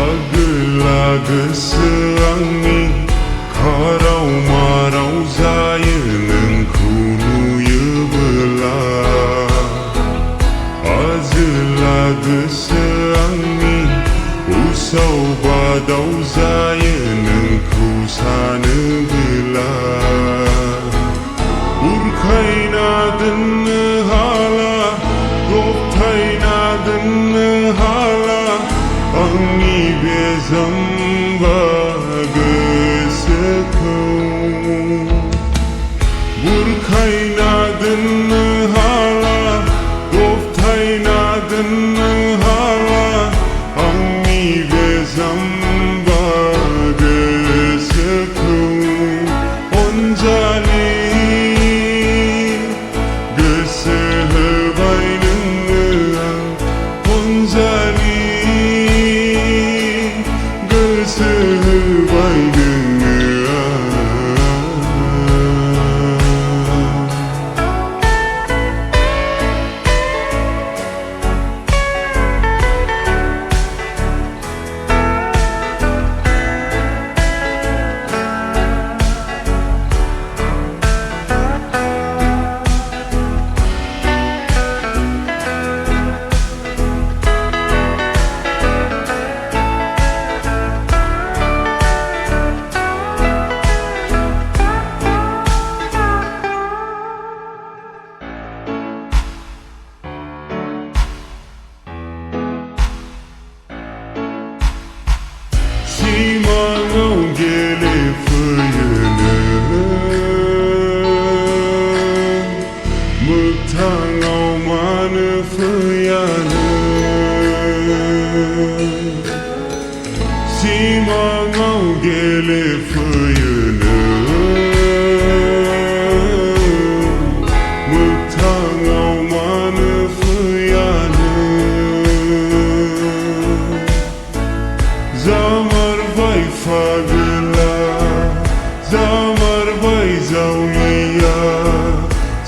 आगोला गोसो आंनि खाराव माराव जायो नोंखौ नुयोबोला आजोला गोसो आंनि उसाव बादाव जायो नोंखौ सानोबोला बुरखायना दोननो हाला दबथायना दोननो हाला आंनि बे जाम्बा गोसोखौ बुरखायना दोननो हाला दबथायना दोननो हाला आंनि बे जाम्बा गोसोखौ अनजालि गोसो होबाय नोंनो आं अनजालि गोसो होबाय नोंनो सिमाङाव गेलेफैयोनो मोगथाङाव मानो फैयानो सिमाङाव गेलेफैयोनो मोगथाङाव मानो फैयानो जामारबाय फागोला जामारबाय जावलिया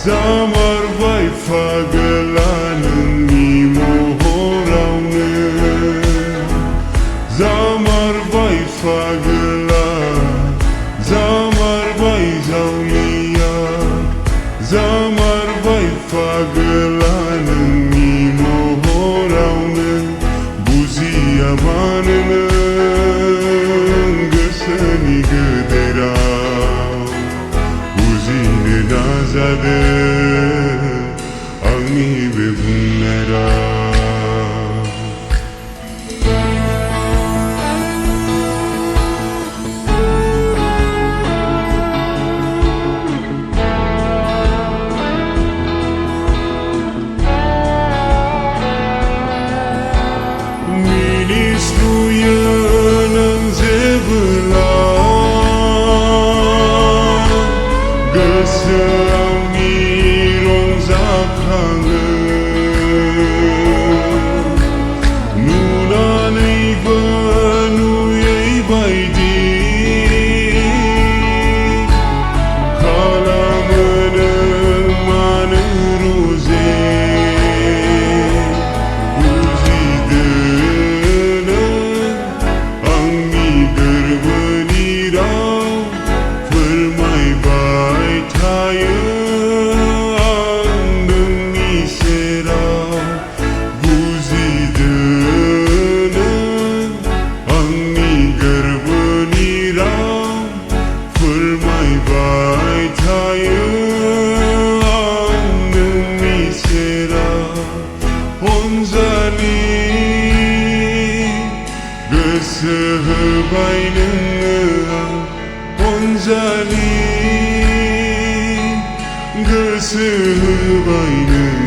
जामारबाय फागोला नोंनि महरावनो जामारबाय फागोला जामारबाय जावलिया जामारबाय फागोला नोंनि महरावनो बुजिया मानो गोसोनि गोदोराव बुजिनो नाजादो आंनि बे बुंनाय राव मिनिस्लुयो नों जेबोला गोसो आंनि रंजाखाङो नुनानैबो नुयै बायदि खालामो नों मानो रुजे गोसो होबाय नोङो अनजालि गोसो होबाय नोङो